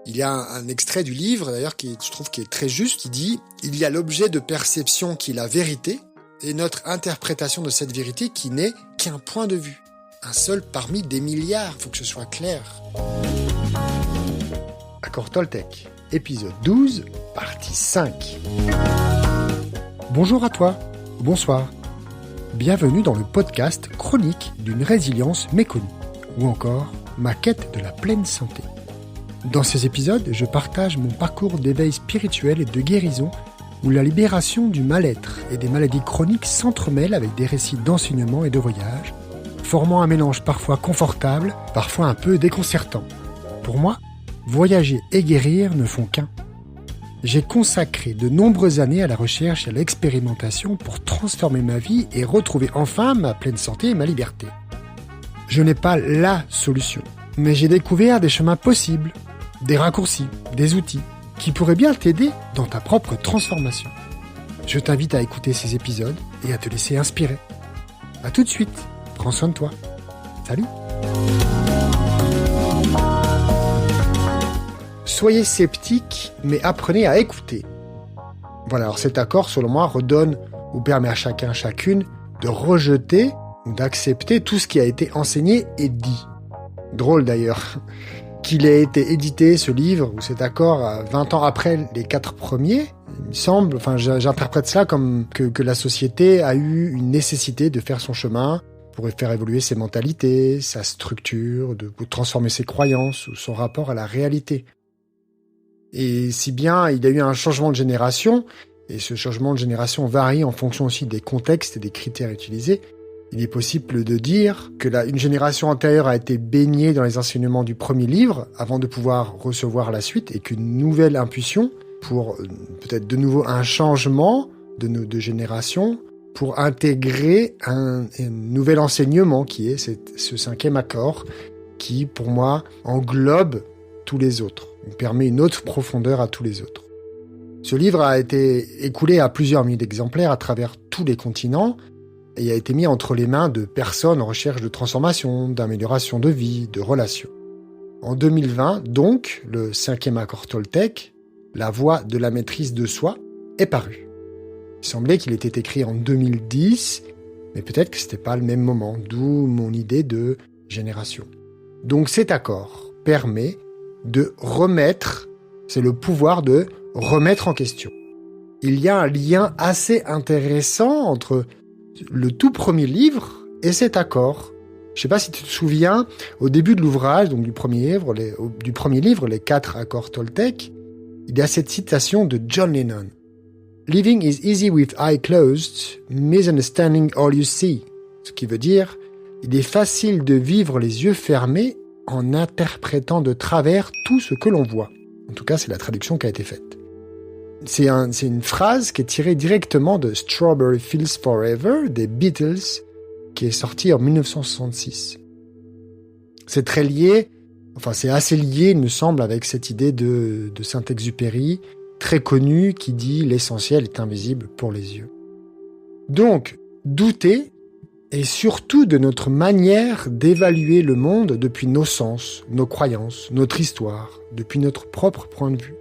Il y a un extrait du livre, d'ailleurs, je trouve qui est très juste, qui dit « Il y a l'objet de perception qui est la vérité, et notre interprétation de cette vérité qui n'est qu'un point de vue. Un seul parmi des milliards, faut que ce soit clair. » Accord Toltec, épisode 12, partie 5. Bonjour à toi, bonsoir. Bienvenue dans le podcast chronique d'une résilience méconnue, ou encore ma quête de la pleine santé. Dans ces épisodes, je partage mon parcours d'éveil spirituel et de guérison où la libération du mal-être et des maladies chroniques s'entremêlent avec des récits d'enseignement et de voyage, formant un mélange parfois confortable, parfois un peu déconcertant. Pour moi, voyager et guérir ne font qu'un. J'ai consacré de nombreuses années à la recherche et à l'expérimentation pour transformer ma vie et retrouver enfin ma pleine santé et ma liberté. Je n'ai pas la solution, mais j'ai découvert des chemins possibles, des raccourcis, des outils qui pourraient bien t'aider dans ta propre transformation. Je t'invite à écouter ces épisodes et à te laisser inspirer. À tout de suite, prends soin de toi. Salut! Soyez sceptiques, mais apprenez à écouter. Voilà, alors cet accord, selon moi, redonne ou permet à chacun, chacune de rejeter ou d'accepter tout ce qui a été enseigné et dit. Drôle d'ailleurs qu'il ait été édité, ce livre, ou cet accord, 20 ans après les 4 premiers. Il me semble, j'interprète cela comme que la société a eu une nécessité de faire son chemin pour faire évoluer ses mentalités, sa structure, de transformer ses croyances ou son rapport à la réalité. Et si bien il y a eu un changement de génération, et ce changement de génération varie en fonction aussi des contextes et des critères utilisés, il est possible de dire que une génération antérieure a été baignée dans les enseignements du premier livre avant de pouvoir recevoir la suite et qu'une nouvelle impulsion pour peut-être de nouveau un changement de génération pour intégrer un nouvel enseignement qui est ce 5e accord qui, pour moi, englobe tous les autres, permet une autre profondeur à tous les autres. Ce livre a été écoulé à plusieurs milliers d'exemplaires à travers tous les continents et a été mis entre les mains de personnes en recherche de transformation, d'amélioration de vie, de relations. En 2020, donc, le 5e accord Toltec, La voie de la maîtrise de soi, est paru. Il semblait qu'il était écrit en 2010, mais peut-être que c'était pas le même moment, d'où mon idée de génération. Donc cet accord permet de remettre, c'est le pouvoir de remettre en question. Il y a un lien assez intéressant entre le tout premier livre et cet accord. Je ne sais pas si tu te souviens, au début de l'ouvrage, donc du premier livre, les 4 accords Toltec, il y a cette citation de John Lennon. « Living is easy with eyes closed, misunderstanding all you see ». Ce qui veut dire « Il est facile de vivre les yeux fermés en interprétant de travers tout ce que l'on voit ». En tout cas, c'est la traduction qui a été faite. C'est une phrase qui est tirée directement de Strawberry Fields Forever des Beatles, qui est sorti en 1966. C'est très lié, c'est assez lié, il me semble, avec cette idée de Saint-Exupéry, très connue, qui dit « L'essentiel est invisible pour les yeux ». Donc, douter, et surtout de notre manière d'évaluer le monde depuis nos sens, nos croyances, notre histoire, depuis notre propre point de vue.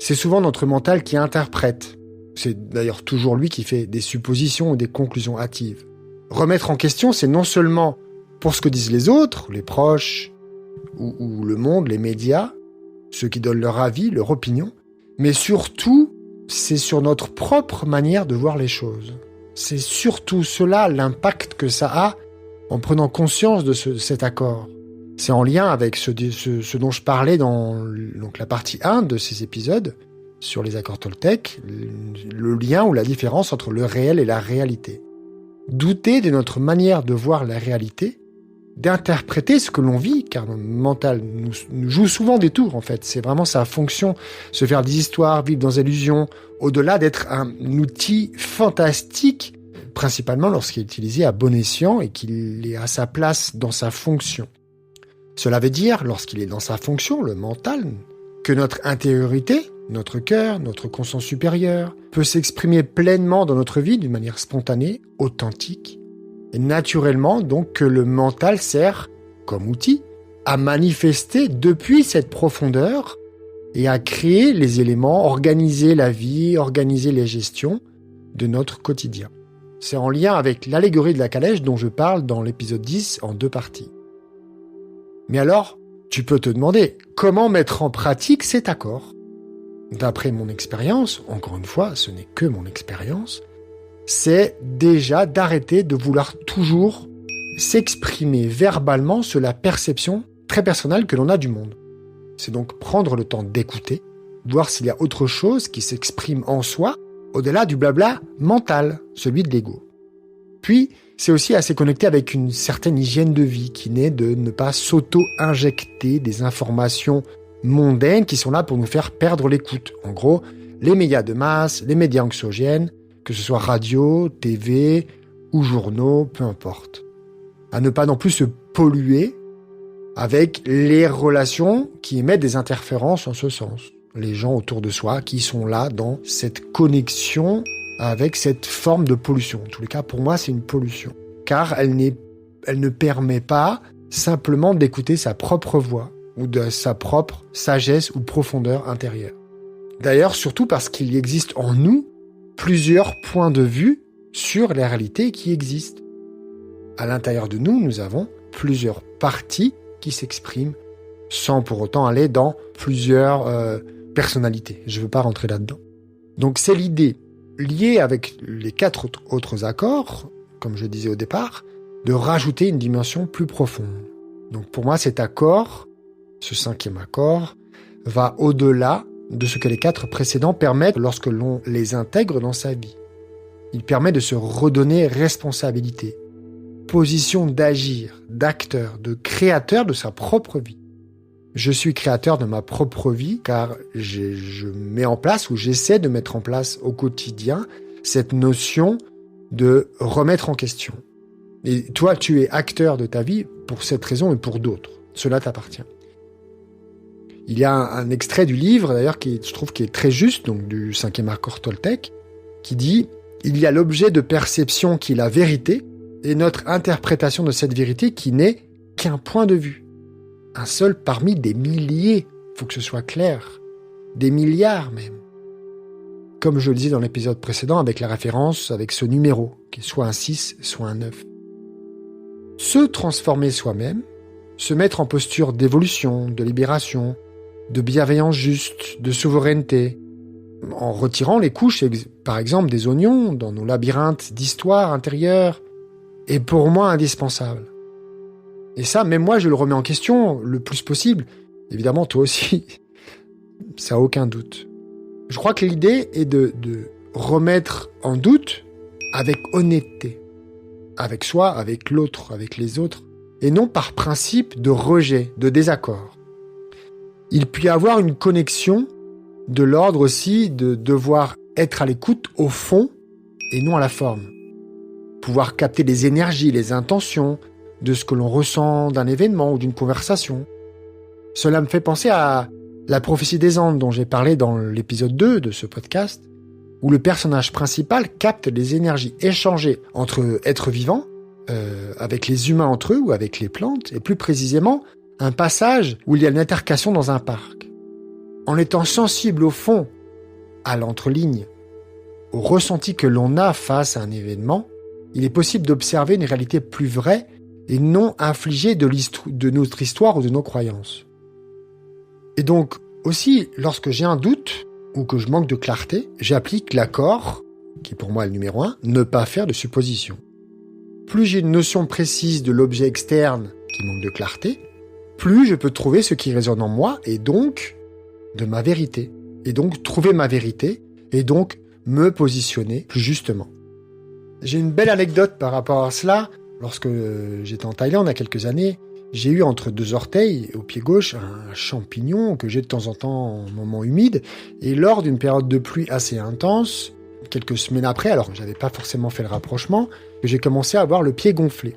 C'est souvent notre mental qui interprète. C'est d'ailleurs toujours lui qui fait des suppositions ou des conclusions hâtives. Remettre en question, c'est non seulement pour ce que disent les autres, les proches, ou le monde, les médias, ceux qui donnent leur avis, leur opinion, mais surtout, c'est sur notre propre manière de voir les choses. C'est surtout cela, l'impact que ça a en prenant conscience de cet accord. C'est en lien avec ce dont je parlais dans la partie 1 de ces épisodes sur les accords Toltec, le lien ou la différence entre le réel et la réalité. Douter de notre manière de voir la réalité, d'interpréter ce que l'on vit, car notre mental nous joue souvent des tours en fait. C'est vraiment sa fonction, se faire des histoires, vivre dans illusions, au-delà d'être un outil fantastique, principalement lorsqu'il est utilisé à bon escient et qu'il est à sa place dans sa fonction. Cela veut dire, lorsqu'il est dans sa fonction, le mental, que notre intériorité, notre cœur, notre conscience supérieure, peut s'exprimer pleinement dans notre vie d'une manière spontanée, authentique, et naturellement donc que le mental sert, comme outil, à manifester depuis cette profondeur et à créer les éléments, organiser la vie, organiser les gestions de notre quotidien. C'est en lien avec l'allégorie de la calèche dont je parle dans l'épisode 10 en 2 parties. Mais alors, tu peux te demander comment mettre en pratique cet accord. D'après mon expérience, encore une fois, ce n'est que mon expérience, c'est déjà d'arrêter de vouloir toujours s'exprimer verbalement sur la perception très personnelle que l'on a du monde. C'est donc prendre le temps d'écouter, voir s'il y a autre chose qui s'exprime en soi, au-delà du blabla mental, celui de l'ego. Puis, c'est aussi assez connecté avec une certaine hygiène de vie qui naît de ne pas s'auto-injecter des informations mondaines qui sont là pour nous faire perdre l'écoute. En gros, les médias de masse, les médias anxiogènes, que ce soit radio, TV ou journaux, peu importe. À ne pas non plus se polluer avec les relations qui émettent des interférences en ce sens. Les gens autour de soi qui sont là dans cette connexion avec cette forme de pollution. En tous les cas, pour moi, c'est une pollution. Car elle ne permet pas simplement d'écouter sa propre voix ou de sa propre sagesse ou profondeur intérieure. D'ailleurs, surtout parce qu'il existe en nous plusieurs points de vue sur la réalité qui existent. À l'intérieur de nous, nous avons plusieurs parties qui s'expriment sans pour autant aller dans plusieurs personnalités. Je ne veux pas rentrer là-dedans. Donc c'est l'idée, liée avec les 4 autres accords, comme je disais au départ, de rajouter une dimension plus profonde. Donc pour moi, cet accord, ce 5e accord, va au-delà de ce que les 4 précédents permettent lorsque l'on les intègre dans sa vie. Il permet de se redonner responsabilité, position d'agir, d'acteur, de créateur de sa propre vie. Je suis créateur de ma propre vie car je mets en place ou j'essaie de mettre en place au quotidien cette notion de remettre en question. Et toi, tu es acteur de ta vie pour cette raison et pour d'autres. Cela t'appartient. Il y a un extrait du livre, d'ailleurs, qui je trouve qui est très juste, donc du 5e accord Toltec, qui dit « Il y a l'objet de perception qui est la vérité, et notre interprétation de cette vérité qui n'est qu'un point de vue. Un seul parmi des milliers, faut que ce soit clair, des milliards même. » Comme je le disais dans l'épisode précédent, avec la référence, avec ce numéro, qui est soit un 6, soit un 9. Se transformer soi-même, se mettre en posture d'évolution, de libération, de bienveillance juste, de souveraineté, en retirant les couches, par exemple, des oignons dans nos labyrinthes d'histoire intérieure, est pour moi indispensable. Et ça, même moi, je le remets en question le plus possible. Évidemment, toi aussi, ça n'a aucun doute. Je crois que l'idée est de remettre en doute avec honnêteté, avec soi, avec l'autre, avec les autres, et non par principe de rejet, de désaccord. Il peut y avoir une connexion de l'ordre aussi de devoir être à l'écoute au fond et non à la forme. Pouvoir capter les énergies, les intentions de ce que l'on ressent d'un événement ou d'une conversation. Cela me fait penser à la prophétie des Andes dont j'ai parlé dans l'épisode 2 de ce podcast, où le personnage principal capte les énergies échangées entre êtres vivants, avec les humains entre eux ou avec les plantes, et plus précisément, un passage où il y a une altercation dans un parc. En étant sensible au fond, à l'entreligne, au ressenti que l'on a face à un événement, il est possible d'observer une réalité plus vraie et non infligée de notre histoire ou de nos croyances. Et donc, aussi, lorsque j'ai un doute ou que je manque de clarté, j'applique l'accord, qui pour moi est le numéro 1, ne pas faire de suppositions. Plus j'ai une notion précise de l'objet externe qui manque de clarté, plus je peux trouver ce qui résonne en moi et donc de ma vérité. Et donc trouver ma vérité et donc me positionner plus justement. J'ai une belle anecdote par rapport à cela. Lorsque j'étais en Thaïlande il y a quelques années, j'ai eu entre 2 orteils, au pied gauche, un champignon que j'ai de temps en temps en moment humide. Et lors d'une période de pluie assez intense, quelques semaines après, alors j'avais pas forcément fait le rapprochement, j'ai commencé à avoir le pied gonflé.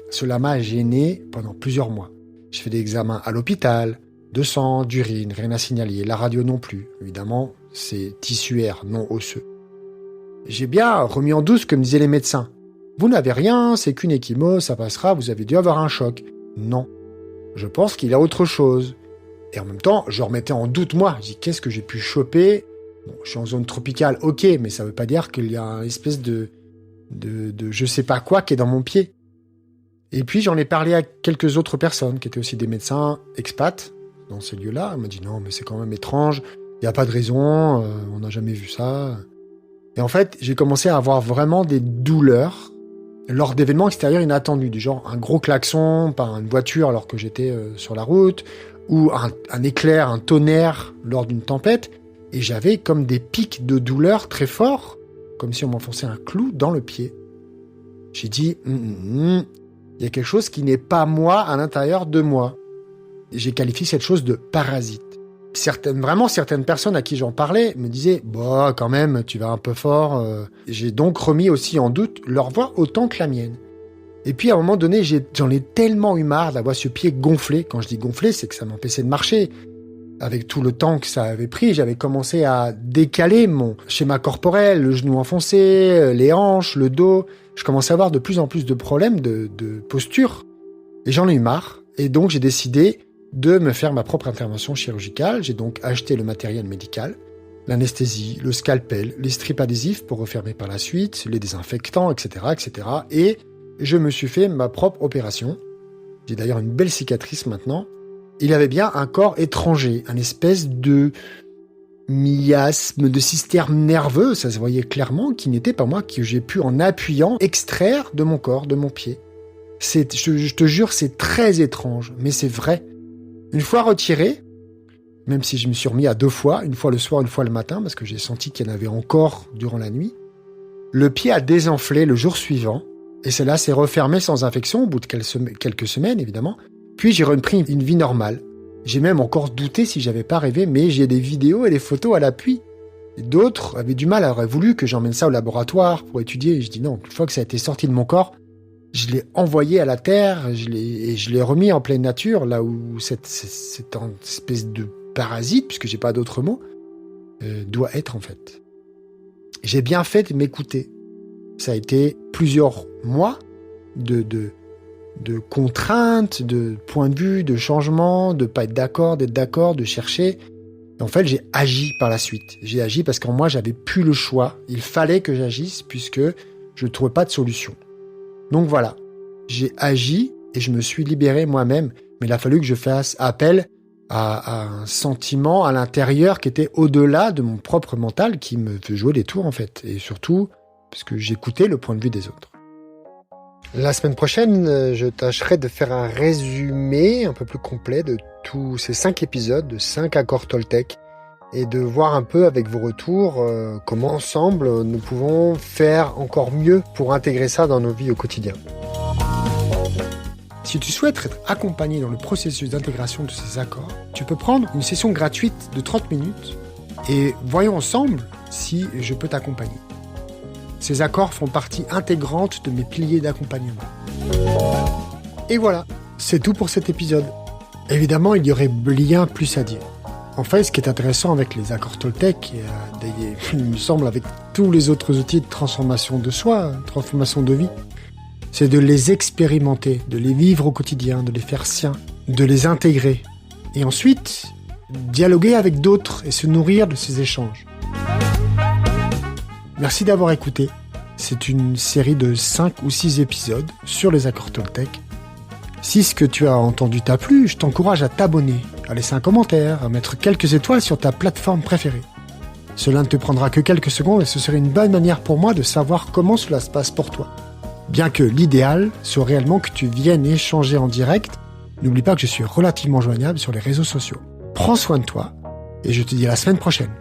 Cela m'a gêné pendant plusieurs mois. J'ai fait des examens à l'hôpital, de sang, d'urine, rien à signaler. La radio non plus. Évidemment, c'est tissuaire, non osseux. J'ai bien remis en doute ce que me disaient les médecins. Vous n'avez rien, c'est qu'une ecchymose, ça passera, vous avez dû avoir un choc. Non. Je pense qu'il y a autre chose. Et en même temps, je remettais en doute moi. Je dis, qu'est-ce que j'ai pu choper? Bon, je suis en zone tropicale, ok, mais ça veut pas dire qu'il y a une espèce de je sais pas quoi qui est dans mon pied. Et puis j'en ai parlé à quelques autres personnes qui étaient aussi des médecins expats dans ces lieux-là. Elle m'a dit non, mais c'est quand même étrange, il n'y a pas de raison, on n'a jamais vu ça. Et en fait, j'ai commencé à avoir vraiment des douleurs lors d'événements extérieurs inattendus, du genre un gros klaxon par une voiture alors que j'étais sur la route, ou un éclair, un tonnerre lors d'une tempête, et j'avais comme des pics de douleur très forts, comme si on m'enfonçait un clou dans le pied. J'ai dit, il y a quelque chose qui n'est pas moi à l'intérieur de moi. J'ai qualifié cette chose de parasite. Certaines personnes à qui j'en parlais me disaient, bah quand même, tu vas un peu fort. J'ai donc remis aussi en doute leur voix autant que la mienne. Et puis à un moment donné, j'en ai tellement eu marre d'avoir ce pied gonflé. Quand je dis gonflé, c'est que ça m'empêchait de marcher. Avec tout le temps que ça avait pris, j'avais commencé à décaler mon schéma corporel, le genou enfoncé, les hanches, le dos. Je commençais à avoir de plus en plus de problèmes de posture. Et j'en ai eu marre. Et donc j'ai décidé de me faire ma propre intervention chirurgicale. J'ai donc acheté le matériel médical, l'anesthésie, le scalpel, les strips adhésifs pour refermer par la suite, les désinfectants, etc., etc. Et je me suis fait ma propre opération. J'ai d'ailleurs une belle cicatrice maintenant. Il avait bien un corps étranger, un espèce de miasme, de système nerveux, ça se voyait clairement, qui n'était pas moi, que j'ai pu, en appuyant, extraire de mon corps, de mon pied. Je te jure, c'est très étrange, mais c'est vrai. Une fois retiré, même si je me suis remis à 2 fois, une fois le soir, une fois le matin, parce que j'ai senti qu'il y en avait encore durant la nuit, le pied a désenflé le jour suivant, et cela s'est refermé sans infection, au bout de quelques semaines, évidemment. Puis j'ai repris une vie normale. J'ai même encore douté si j'avais pas rêvé, mais j'ai des vidéos et des photos à l'appui. Et d'autres avaient du mal, auraient voulu que j'emmène ça au laboratoire pour étudier. Et je dis non, une fois que ça a été sorti de mon corps, je l'ai envoyé à la terre, je l'ai remis en pleine nature, là où cette espèce de parasite, puisque j'ai pas d'autre mot, doit être en fait. J'ai bien fait de m'écouter. Ça a été plusieurs mois de contraintes, de points de vue, de changements, de pas être d'accord, d'être d'accord, de chercher. Et en fait, j'ai agi par la suite. J'ai agi parce qu'en moi, j'avais plus le choix. Il fallait que j'agisse puisque je ne trouvais pas de solution. Donc voilà, j'ai agi et je me suis libéré moi-même. Mais il a fallu que je fasse appel à un sentiment à l'intérieur qui était au-delà de mon propre mental qui me fait jouer des tours en fait. Et surtout, parce que j'écoutais le point de vue des autres. La semaine prochaine, je tâcherai de faire un résumé un peu plus complet de tous ces 5 épisodes, de 5 accords Toltec, et de voir un peu avec vos retours comment ensemble nous pouvons faire encore mieux pour intégrer ça dans nos vies au quotidien. Si tu souhaites être accompagné dans le processus d'intégration de ces accords, tu peux prendre une session gratuite de 30 minutes et voyons ensemble si je peux t'accompagner. Ces accords font partie intégrante de mes piliers d'accompagnement. Et voilà, c'est tout pour cet épisode. Évidemment, il y aurait bien plus à dire. En fait, ce qui est intéressant avec les accords Toltec, et il me semble avec tous les autres outils de transformation de soi, transformation de vie, c'est de les expérimenter, de les vivre au quotidien, de les faire siens, de les intégrer. Et ensuite, dialoguer avec d'autres et se nourrir de ces échanges. Merci d'avoir écouté. C'est une série de 5 ou 6 épisodes sur les accords Toltec. Si ce que tu as entendu t'a plu, je t'encourage à t'abonner, à laisser un commentaire, à mettre quelques étoiles sur ta plateforme préférée. Cela ne te prendra que quelques secondes et ce serait une bonne manière pour moi de savoir comment cela se passe pour toi. Bien que l'idéal soit réellement que tu viennes échanger en direct, n'oublie pas que je suis relativement joignable sur les réseaux sociaux. Prends soin de toi et je te dis à la semaine prochaine.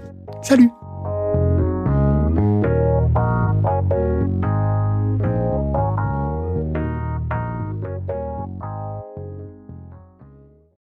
Salut!